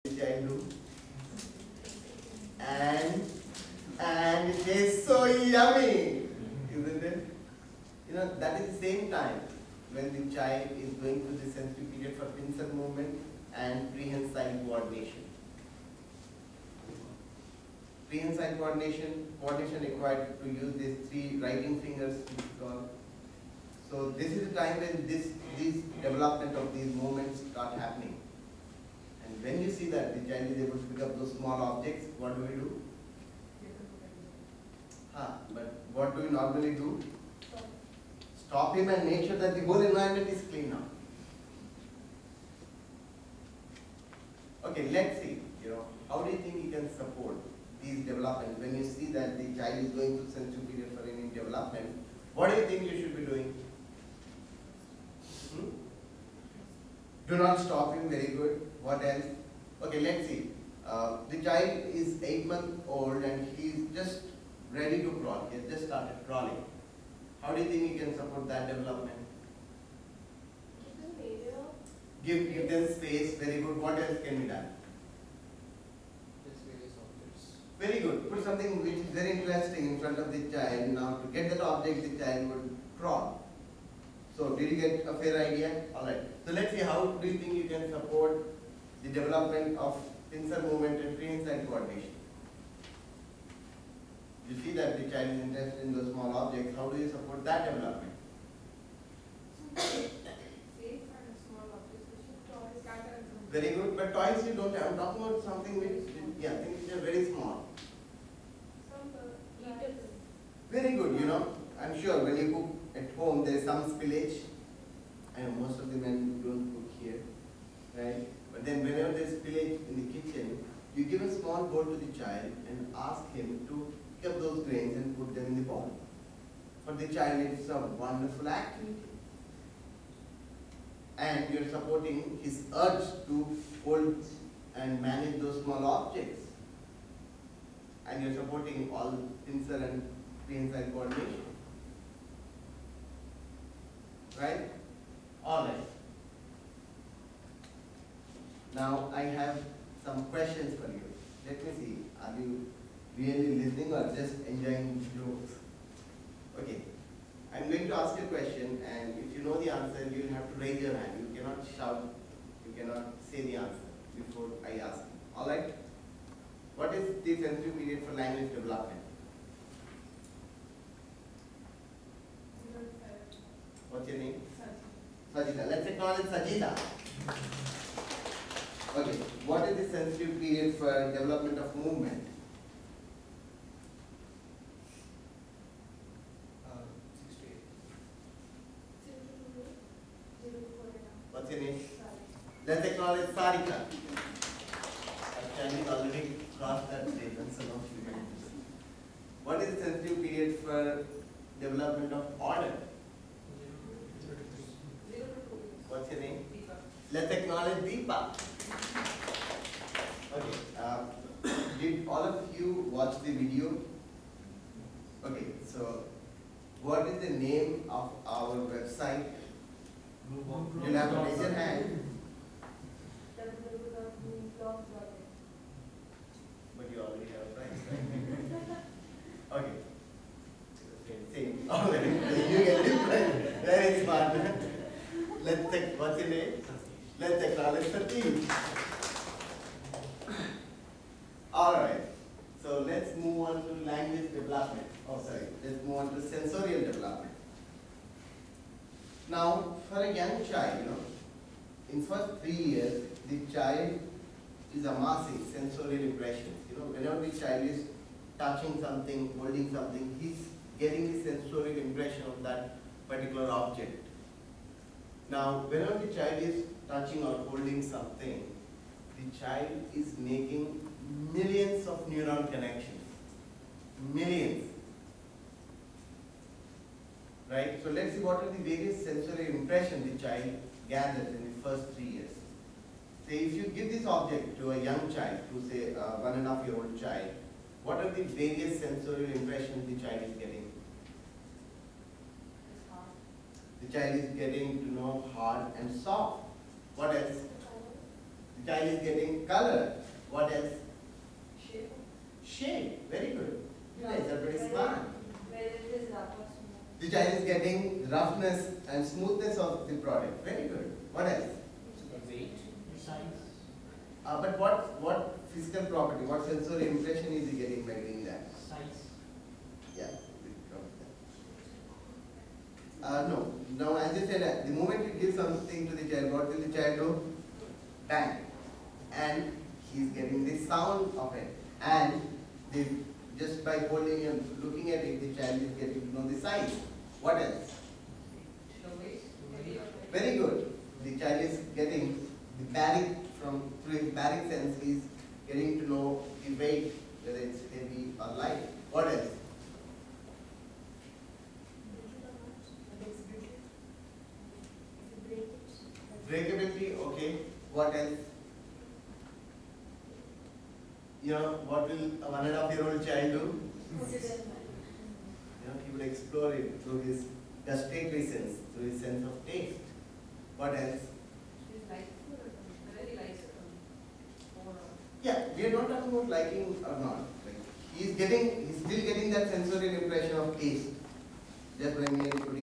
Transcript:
which I do, and it tastes so yummy, isn't it? You know, that is the same time when the child is going through the sensory period for pincer movement and prehensile coordination. Prehensile coordination required to use these three writing fingers, which we call. So this is the time when this development of these movements start happening. And when you see that the child is able to pick up those small objects, what do we do? But what do we normally do? Stop him and make sure that the whole environment is clean now. Okay, let's see. How do you think you can support these developments when you see that the child is going through sensory period for any development? What do you think you should be doing? Do not stop him. Very good. What else? Okay, let's see. The child is 8 months old and he is just ready to crawl. He has just started crawling. How do you think you can support that development? Give them space. Very good. What else can be done? Very good. Put something which is very interesting in front of the child. Now to get that object, the child would crawl. So did you get a fair idea? Alright. So let's see, how do you think you can support the development of pincer movement and prehensile coordination? You see that the child is interested in those small objects. How do you support that development? Very good. But toys you don't have. I'm talking about something which, things which are very small. Very good. I'm sure when you cook at home, there is some spillage. I know most of the men don't cook here, right? But then whenever there is spillage in the kitchen, you give a small bowl to the child and ask him to pick up those grains and put them in the bowl. For the child, it's a wonderful activity. And you're supporting his urge to hold and manage those small objects. And you're supporting all pincer and prehensile coordination. Right? Alright. Now I have some questions for you. Let me see. Are you really listening or just enjoying jokes? Okay. I'm going to ask you a question, and if you know the answer, you will have to raise your hand. You cannot shout. You cannot say the answer before I ask. Alright? What is the sensory period for language development? What's your name? Sajida. Let's acknowledge Sajida. Okay. What is the sensory period for development of movement? 6 to 8. What's your name? Let's acknowledge Sarika. Chinese already crossed that statement, so no student. What is the sensory period for development of order? What's your name? Deepa. Let's acknowledge Deepa. Okay. Did all of you watch the video? Okay. So, what is the name of our website? You'll have to raise your hand. But you already have friends, right? Okay. Same. Alright. You get it. Very smart. Let's take, what's your name? Let's acknowledge Satish. Alright. So let's move on to language development. Let's move on to sensorial development. Now, for a young child, in first 3 years, the child is amassing sensorial impressions. Whenever the child is touching something, holding something, he's getting the sensorial impression of that particular object. Now, whenever the child is touching or holding something, the child is making millions of neuron connections. Millions. Right? So let's see what are the various sensory impressions the child gathers in the first 3 years. Say if you give this object to a young child, to say a 1.5-year-old child, what are the various sensorial impressions the child is getting? The child is getting to know hard and soft. What else? The child is getting color. What else? Shape. Shape. Very good. You guys are pretty smart. Whether it is rough or smooth. The child is getting roughness and smoothness of the product. Very good. What else? Weight, size. But what physical property, what sensory impression is he getting by doing that? Size. Yeah. No. Now, as I said, the moment you give something to the child, what will the child do? Bang. And he's getting the sound of it. And just by holding and looking at it, the child is getting to know the size. What else? The weight. Very good. The child is getting the baric through his baric sense, he's getting to know the weight, whether it's heavy or light. What else? Breakability, okay. What else? You know, what will a 1.5-year-old child do? He would explore it through his gustatory sense, through his sense of taste. What else? Yeah, we are not talking about liking or not. Like, he's still getting that sensory impression of taste. Just by merely putting